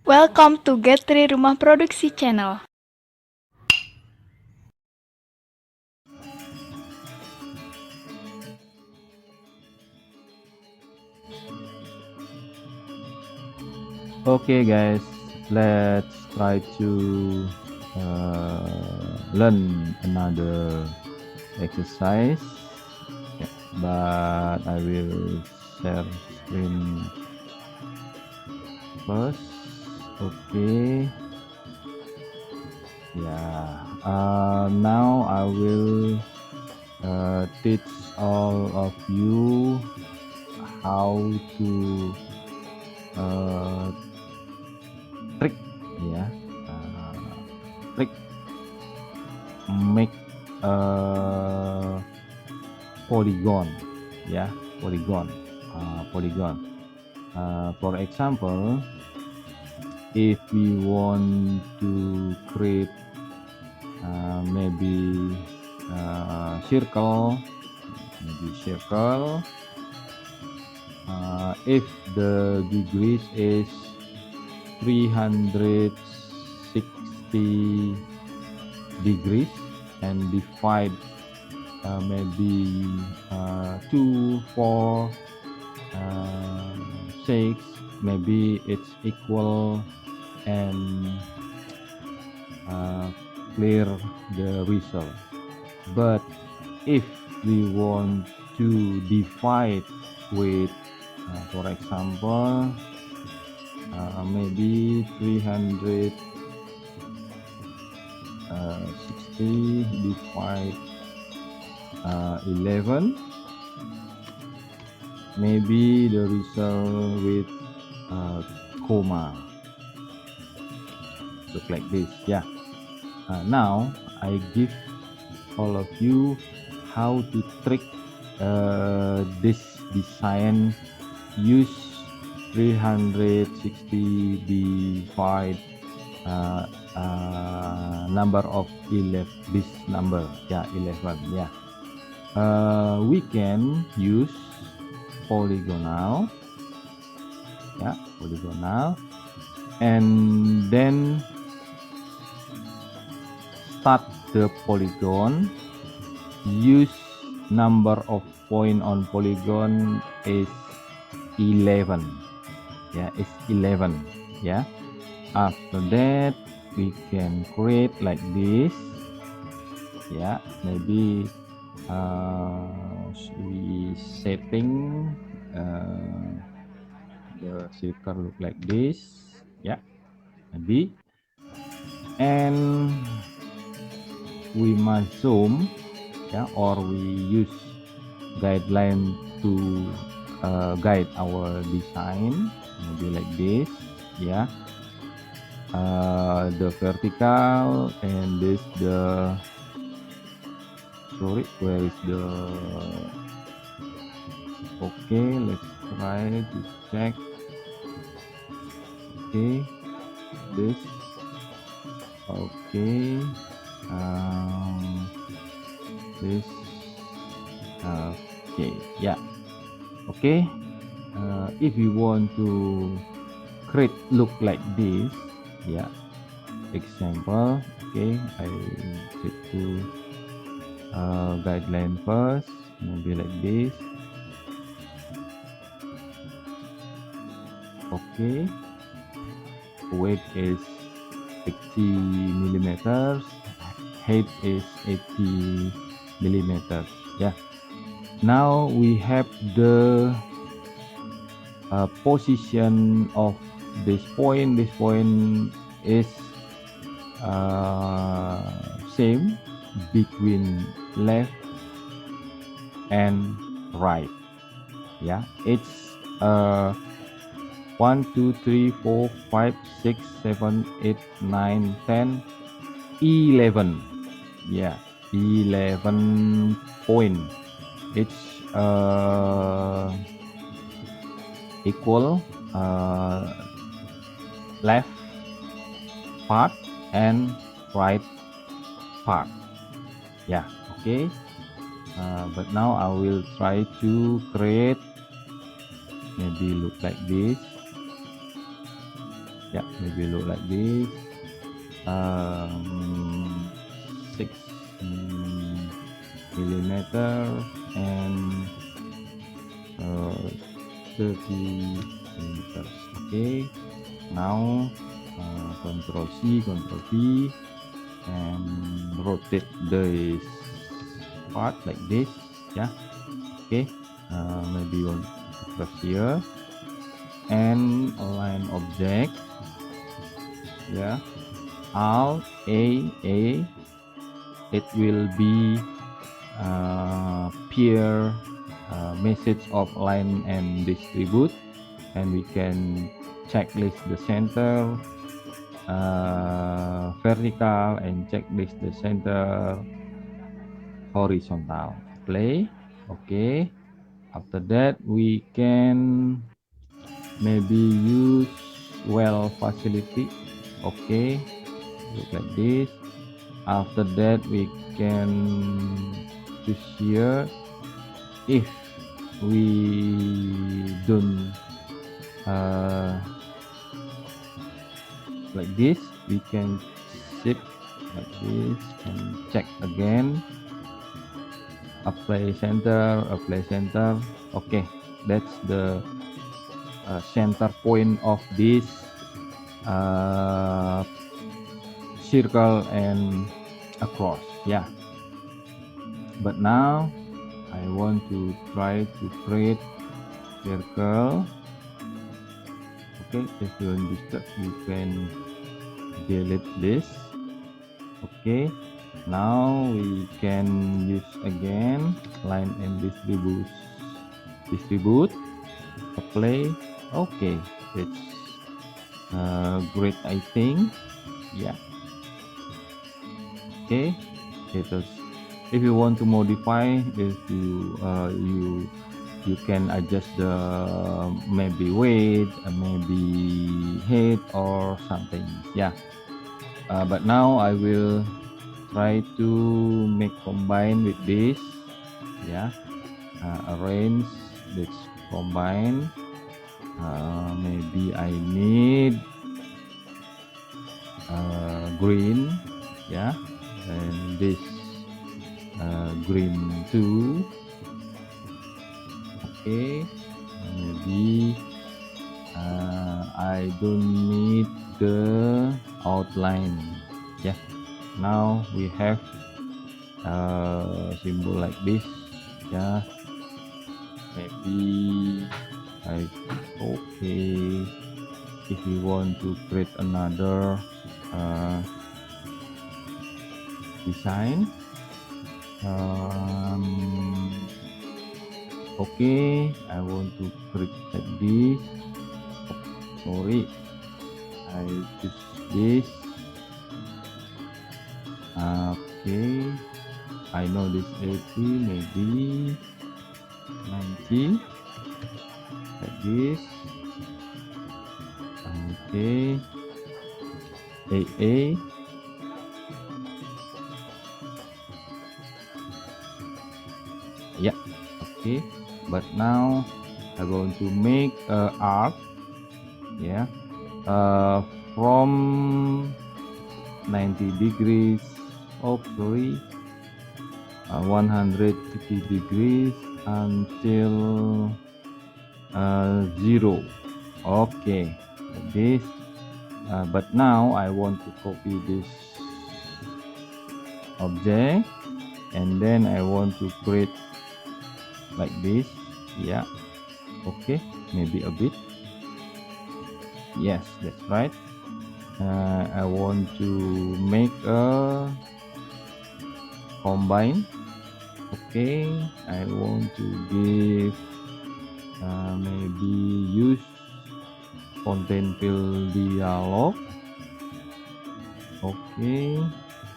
Welcome to Get3 Rumah Produksi Channel. Okay guys, let's try to learn another exercise, but I will share screen first. Okay, now I will teach all of you how to trick make polygon, polygon. For example, if we want to create maybe circle, if the degrees is 360 degrees and divide maybe 2, 4, 6, maybe it's equal, and clear the result. But if we want to divide with for example maybe 360 divide 11, maybe the result with comma, look like this. Now I give all of you how to trick this design. Use 360 divide number of 11, this number 11. We can use polygonal, and then start the polygon. Use number of point on polygon is 11. It's 11. After that we can create like this. Maybe we setting the circle look like this. Maybe, and we must zoom, or we use guideline to guide our design, maybe like this. The vertical, and this the where is the okay, let's try to check. Okay, this okay, this okay. If you want to create look like this, example, okay, I set to guideline first, maybe like this. Okay, weight is 60 millimeters, height is 80 millimeters. Now we have the position of this point. This point is same between left and right. It's 1, 2, 3, 4, 5, 6, 7, 8, 9, 10, 11. 11 point. It's equal left part and right part. Okay. But now I will try to create maybe look like this. Yeah, maybe look like this. 6 millimeter and 30 meters. Okay, now Control C, Control V, and rotate this part like this. Yeah, okay. Be want to press here and align object. Yeah, Alt A. It will be peer message of align and distribute, and we can checklist the center vertical and checklist the center horizontal. Play. Okay, after that we can maybe use well facility. Okay, look like this. After that we can choose here. If we don't like this, we can shift like this and check again. Apply center. Okay, that's the center point of this circle and across. Yeah, but now I want to try to create circle. Okay, if you want this, you can delete this. Okay, now we can use again line and distribute. Apply. Okay, it's great, I think. Yeah. Okay, it is. If you want to modify, if you can adjust the maybe weight, maybe height or something. Yeah, but now I will try to make combine with this. Yeah, arrange this combine. Maybe I need green. Yeah, and this green too. Okay, maybe I don't need the outline. Yeah, now we have symbol like this. Yeah, maybe okay, if we want to create another design, okay, I want to create like this. Sorry, I choose this. Okay, I know this 80, maybe 90 like this. Okay, AA. Yeah, okay, but now I want to make a arc. Yeah, from 90 degrees. Oh, sorry, 150 degrees until 0. Okay, like this. But now I want to copy this object, and then I want to create like this. Yeah, okay, maybe a bit. Yes, that's right. I want to make a combine. Okay, I want to give maybe use content fill dialog. Okay,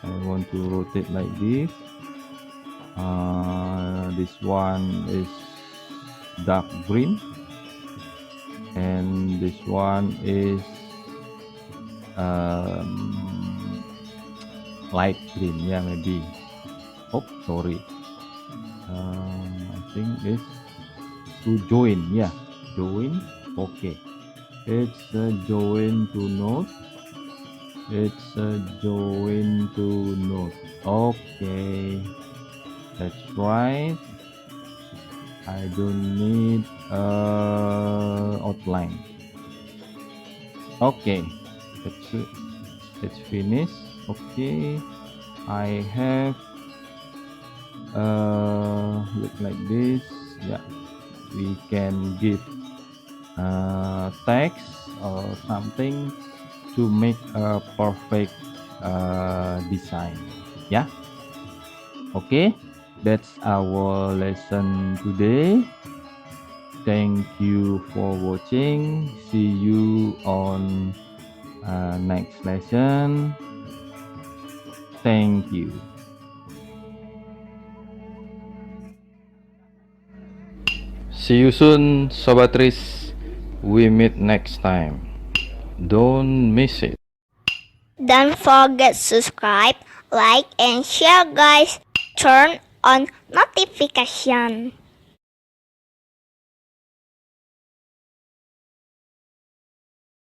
I want to rotate like this. This one is dark green, and this one is light green. Yeah, maybe. Oh, sorry. I think it's to join. Yeah, join. Okay, It's a join to note. It's a join to note. Okay, that's right. I don't need outline. Okay, that's it. Let's finish. Okay, I have look like this. Yeah, we can give text or something to make a perfect design. Yeah, okay, that's our lesson today. Thank you for watching. See you on next lesson. Thank you. See you soon, Sobat Tris. We meet next time. Don't miss it. Don't forget subscribe, like, and share guys. Turn on notification.